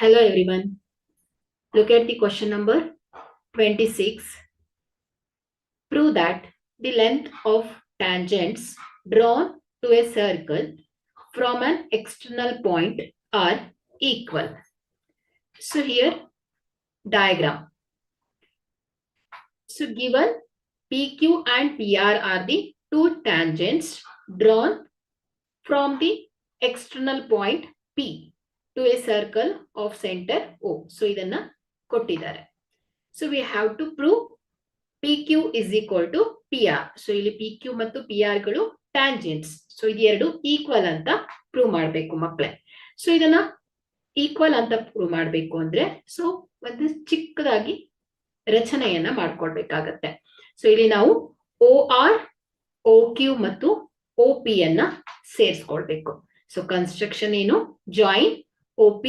Hello everyone. Look at the question number 26. Prove that the length of tangents drawn to a circle from an external point are equal. So here diagram. So given PQ and PR are the two tangents drawn from the external point P to a circle of center O. So ಇದನ್ನ ಕೊಟ್ಟಿದ್ದಾರೆ. So we have to prove PQ is equal to PR. So ಇಲ್ಲಿ PQ ಮತ್ತು PR ಗಳು tangents. So ಇದೆರಡು equal ಅಂತ prove ಮಾಡಬೇಕು ಮಕ್ಕಳೇ. So ಇದನ್ನ ಈಕ್ವಲ್ ಅಂತ ಪ್ರೂವ್ ಮಾಡಬೇಕು ಅಂದ್ರೆ ಸೊ ಒಂದು ಚಿಕ್ಕದಾಗಿ ರಚನೆಯನ್ನ ಮಾಡ್ಕೊಳ್ಬೇಕಾಗತ್ತೆ. ಸೊ ಇಲ್ಲಿ ನಾವು OR, OQ ಮತ್ತು OP ಅನ್ನ ಸೇರಿಸ್ಕೊಳ್ಬೇಕು. ಸೊ ಕನ್ಸ್ಟ್ರಕ್ಷನ್ ಏನು? ಜಾಯಿನ್ OP,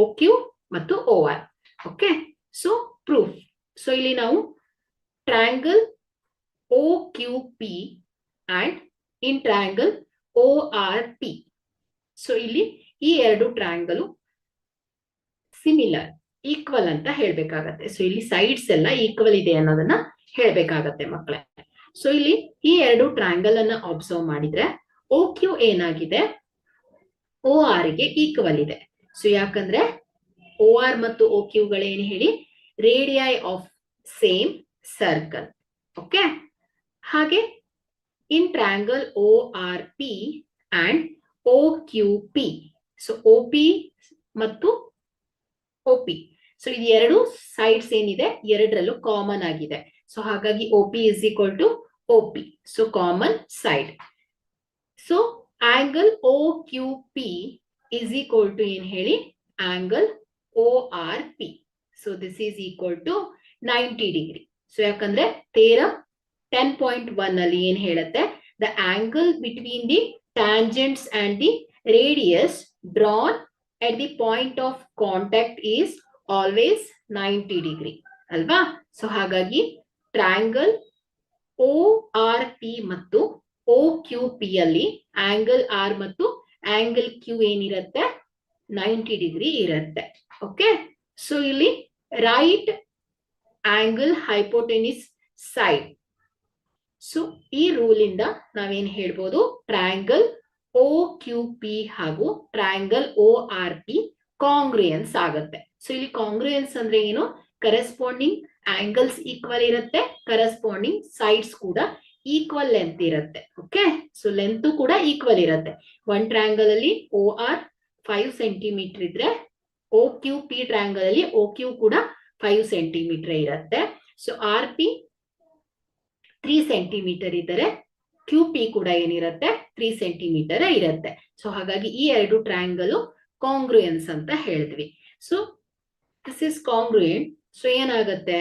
OQ ಮತ್ತು OR. Okay, so proof. So ಇಲ್ಲಿ ನಾವು triangle OQP and in triangle ORP. So ಇಲ್ಲಿ ಈ ಎರಡು ಟ್ರಯಾಂಗಲ್ ಸಿಮಿಲರ್, ಈಕ್ವಲ್ ಅಂತ ಹೇಳ್ಬೇಕಾಗತ್ತೆ. ಸೊ ಇಲ್ಲಿ ಸೈಡ್ಸ್ ಎಲ್ಲ ಈಕ್ವಲ್ ಇದೆ ಅನ್ನೋದನ್ನ ಹೇಳ್ಬೇಕಾಗತ್ತೆ ಮಕ್ಕಳೇ. ಸೊ ಇಲ್ಲಿ ಈ ಎರಡು ಟ್ರಯಾಂಗಲ್ ಅನ್ನ ಅಬ್ಸರ್ವ್ ಮಾಡಿದ್ರೆ OQ ಏನಾಗಿದೆ, OR ಗೆ ಈಕ್ವಲ್ ಇದೆ. ಸೊ ಯಾಕಂದ್ರೆ OR ಮತ್ತು OQ ಗಳೇನು ಹೇಳಿ, radii of same circle. Okay, ಹಾಗೆ in triangle ORP and OQP. So OP ಮತ್ತು OP, ಸೊ ಇದು ಎರಡು ಸೈಡ್ಸ್ ಏನಿದೆ ಎರಡರಲ್ಲೂ ಕಾಮನ್ ಆಗಿದೆ. ಸೊ ಹಾಗಾಗಿ OP is equal to OP. So common side. So angle OQP is equal to ಏನ್ ಹೇಳಿ, angle ORP. So this is equal to 90 degree. So ಯಾಕಂದ್ರೆ ಥಿಯರಮ್ 10.1 ಅಲ್ಲಿ ಏನ್ ಹೇಳುತ್ತೆ, the angle between the tangents and the radius drawn at the point of contact is always 90 degree ಅಲ್ವಾ. So ಹಾಗಾಗಿ triangle ORP ಮತ್ತು OQP ಅಲ್ಲಿ angle R ಮತ್ತು angle Q ಏನಿರುತ್ತೆ, 90 ಡಿಗ್ರಿ ಇರುತ್ತೆ. ಓಕೆ, ಸೊ ಇಲ್ಲಿ right angle hypotenuse side. So ಈ rule ಇಂದ ನಾವೇನ್ ಹೇಳ್ಬೋದು, ಟ್ರಯಾಂಗಲ್ OQP ಹಾಗೂ ಟ್ರಯಾಂಗಲ್ ORP ಕಾಂಗ್ರುಯೆನ್ಸ್ ಆಗುತ್ತೆ. ಸೊ ಇಲ್ಲಿ ಕಾಂಗ್ರುಯೆನ್ಸ್ ಅಂದ್ರೆ ಏನು, ಕರೆಸ್ಪಾಂಡಿಂಗ್ ಆಂಗಲ್ಸ್ ಈಕ್ವಲ್ ಇರುತ್ತೆ, ಕರೆಸ್ಪಾಂಡಿಂಗ್ ಸೈಡ್ಸ್ ಕೂಡ ಈಕ್ವಲ್ ಲೆಂತ್ ಇರುತ್ತೆ. ಓಕೆ, ಸೊ ಲೆಂತ್ ಕೂಡ ಈಕ್ವಲ್ ಇರುತ್ತೆ. ಒನ್ ಟ್ರಯಾಂಗಲ್ ಅಲ್ಲಿ OR 5 ಸೆಂಟಿಮೀಟರ್ ಇದ್ರೆ OQP ಟ್ರಯಾಂಗಲ್ ಅಲ್ಲಿ OQ ಕೂಡ 5 ಸೆಂಟಿಮೀಟರ್ ಇರುತ್ತೆ. ಸೊ RP 3 ಸೆಂಟಿಮೀಟರ್ ಇದ್ದರೆ QP ಕೂಡ ಏನಿರುತ್ತೆ, 3 ಸೆಂಟಿಮೀಟರ್ ಇರುತ್ತೆ. ಸೊ ಹಾಗಾಗಿ ಈ ಎರಡು ಟ್ರಯಾಂಗಲ್ ಕಾಂಗ್ರುಯೆನ್ಸ್ ಅಂತ ಹೇಳಿದ್ವಿ. So this is congruent. So ಏನಾಗುತ್ತೆ,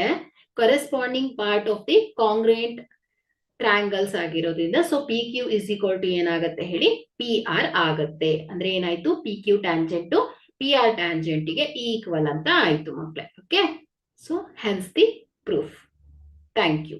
corresponding part of the congruent triangles ಆಗಿರೋದ್ರಿಂದ so PQ is equal to ಏನಾಗುತ್ತೆ ಹೇಳಿ, PR ಆಗತ್ತೆ. ಅಂದ್ರೆ ಏನಾಯ್ತು, PQ ಟ್ಯಾಂಜೆಂಟ್ PR ಟ್ಯಾಂಜೆಂಟ್ ಗೆ ಈಕ್ವಲ್ ಅಂತ ಆಯ್ತು ಮಕ್ಕಳೇ. Okay, so hence the proof. Thank you.